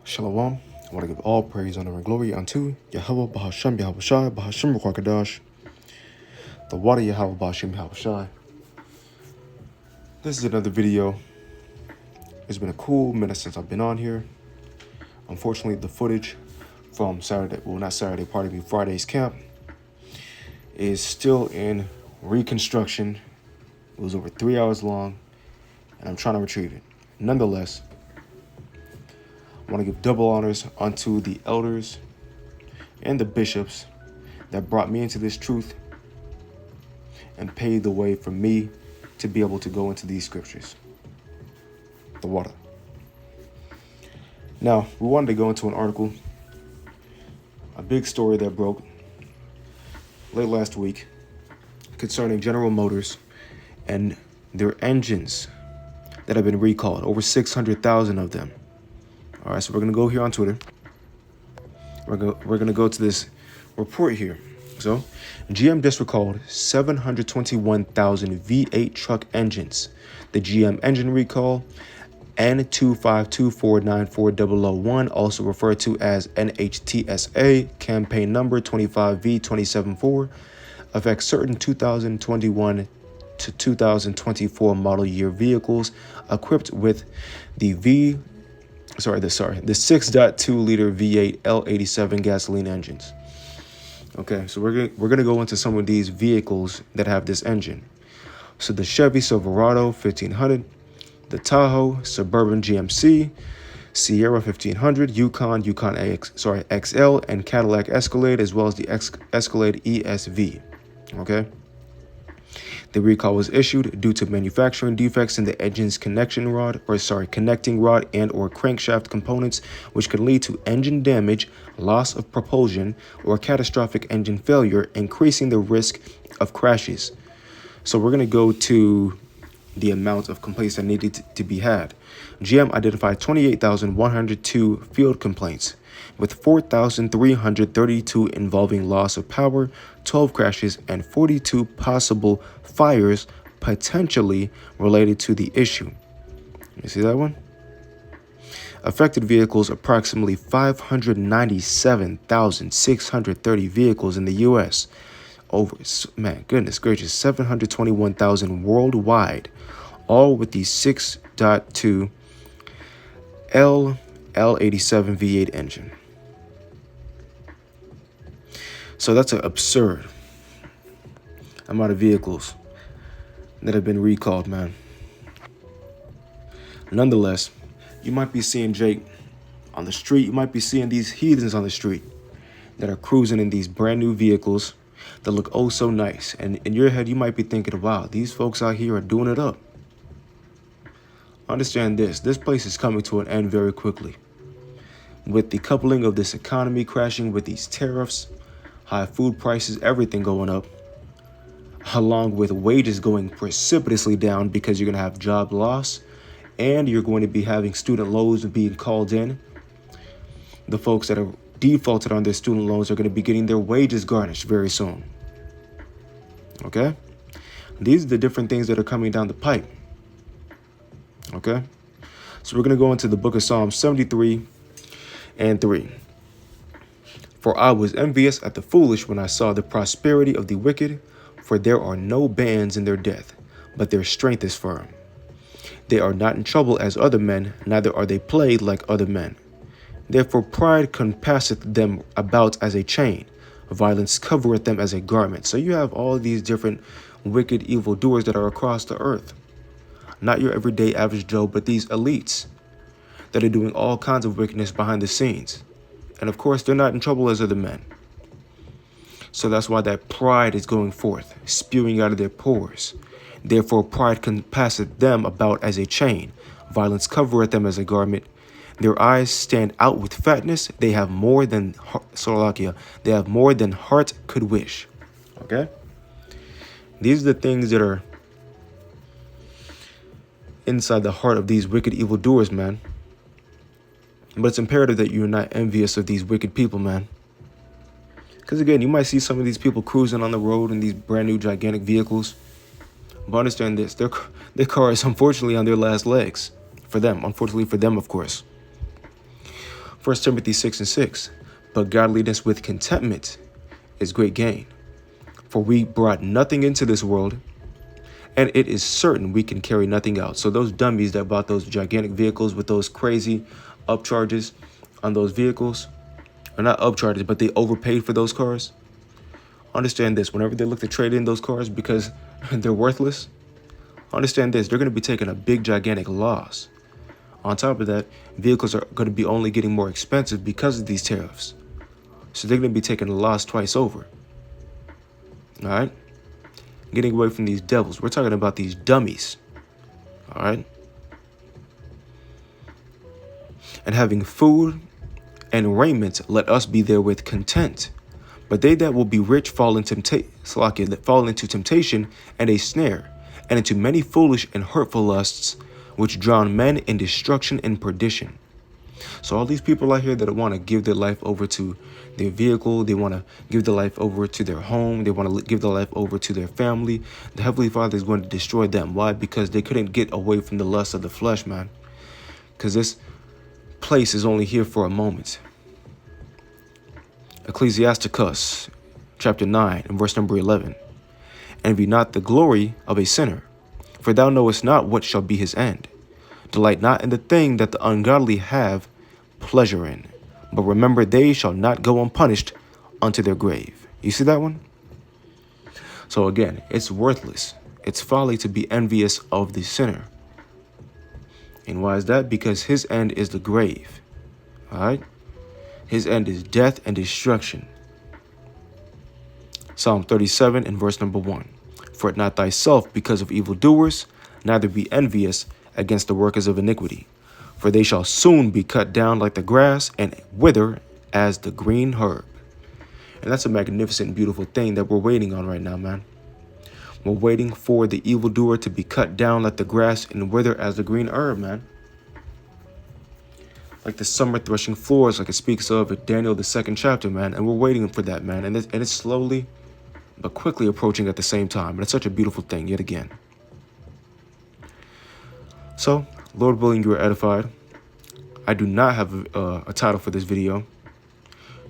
Shalom. I want to give all praise, honor, and glory unto Yahweh Bahasham Yahushai Bahasham Ruachadash, the water Yahweh Bahasham Yahushai. This is another video. It's been a cool minute since I've been on here. Unfortunately, the footage from Friday's camp is still in reconstruction. It was over 3 hours long, and I'm trying to retrieve it. Nonetheless, I want to give double honors unto the elders and the bishops that brought me into this truth and paved the way for me to be able to go into these scriptures. The water. Now, we wanted to go into an article, a big story that broke late last week concerning General Motors and their engines that have been recalled, over 600,000 of them. All right, so we're going to go here on Twitter. We're going to go to this report here. So, GM just recalled 721,000 V8 truck engines. The GM engine recall, N252494001, also referred to as NHTSA, campaign number 25V274, affects certain 2021 to 2024 model year vehicles equipped with the 6.2 liter V8 L87 gasoline engines. Okay, so we're gonna go into some of these vehicles that have this engine. So the Chevy Silverado 1500, the Tahoe Suburban GMC, Sierra 1500, Yukon XL, and Cadillac Escalade, as well as the Escalade ESV. Okay. The recall was issued due to manufacturing defects in the engine's connecting rod and or crankshaft components, which could lead to engine damage, loss of propulsion, or catastrophic engine failure, increasing the risk of crashes. So we're going to go to the amount of complaints that needed to be had. GM identified 28,102 field complaints, with 4,332 involving loss of power, 12 crashes, and 42 possible fires potentially related to the issue. You see that one? Affected vehicles, approximately 597,630 vehicles in the U.S. Goodness gracious, 721,000 worldwide, all with the 6.2 L87 V8 engine. So that's an absurd amount of vehicles that have been recalled, man. Nonetheless, you might be seeing Jake on the street. You might be seeing these heathens on the street that are cruising in these brand new vehicles that look oh so nice. And in your head, you might be thinking, wow, these folks out here are doing it up. Understand this place is coming to an end very quickly. With the coupling of this economy crashing with these tariffs, high food prices, everything going up, along with wages going precipitously down because you're going to have job loss and you're going to be having student loans being called in. The folks that are defaulted on their student loans are going to be getting their wages garnished very soon. Okay? These are the different things that are coming down the pipe. Okay? So we're going to go into the book of Psalms 73 and 3. For I was envious at the foolish when I saw the prosperity of the wicked, for there are no bands in their death, but their strength is firm. They are not in trouble as other men, neither are they plagued like other men. Therefore pride compasseth them about as a chain, violence covereth them as a garment. So you have all these different wicked evildoers that are across the earth. Not your everyday average Joe, but these elites that are doing all kinds of wickedness behind the scenes. And of course, they're not in trouble as other men. So that's why that pride is going forth, spewing out of their pores. Therefore, pride compasseth them about as a chain. Violence covereth them as a garment. Their eyes stand out with fatness. They have more than heart could wish. Okay? These are the things that are inside the heart of these wicked evildoers, man. But it's imperative that you're not envious of these wicked people, man. Because again, you might see some of these people cruising on the road in these brand new gigantic vehicles. But understand this, their car is unfortunately on their last legs. For them, unfortunately for them, of course. 1 Timothy 6:6. But godliness with contentment is great gain. For we brought nothing into this world, and it is certain we can carry nothing out. So those dummies that bought those gigantic vehicles with those crazy upcharges on those vehicles, or not upcharges, but they overpaid for those cars. Understand this, whenever they look to trade in those cars because they're worthless, understand this, they're going to be taking a big, gigantic loss. On top of that, vehicles are going to be only getting more expensive because of these tariffs. So they're going to be taking a loss twice over. All right? Getting away from these devils. We're talking about these dummies. All right? And having food and raiment, let us be therewith content. But they that will be rich fall into temptation and a snare, and into many foolish and hurtful lusts, which drown men in destruction and perdition. So all these people out here that want to give their life over to their vehicle, they want to give their life over to their home, they want to give their life over to their family, the Heavenly Father is going to destroy them. Why? Because they couldn't get away from the lust of the flesh, man. Because this place is only here for a moment. Ecclesiasticus chapter 9 and verse number 11. Envy not the glory of a sinner, for thou knowest not what shall be his end. Delight not in the thing that the ungodly have pleasure in, but remember they shall not go unpunished unto their grave. You see that one? So again, it's worthless. It's folly to be envious of the sinner. And why is that? Because his end is the grave. All right? His end is death and destruction. Psalm 37 and verse number 1. Fret not thyself because of evildoers, neither be envious against the workers of iniquity. For they shall soon be cut down like the grass and wither as the green herb. And that's a magnificent, beautiful thing that we're waiting on right now, man. We're waiting for the evildoer to be cut down like the grass and wither as the green herb, man. Like the summer threshing floors, like it speaks of in Daniel, the 2nd chapter, man. And we're waiting for that, man. And it's slowly but quickly approaching at the same time. And it's such a beautiful thing, yet again. So, Lord willing, you are edified. I do not have a title for this video.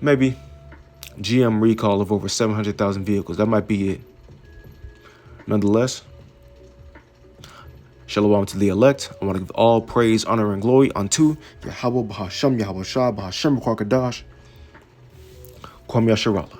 Maybe GM recall of over 700,000 vehicles. That might be it. Nonetheless, Shalom to the elect. I want to give all praise, honor, and glory unto Yahweh Bahasham, Yahweh Shah, Bahasham, Kwakadash, Kwam Yasharallah.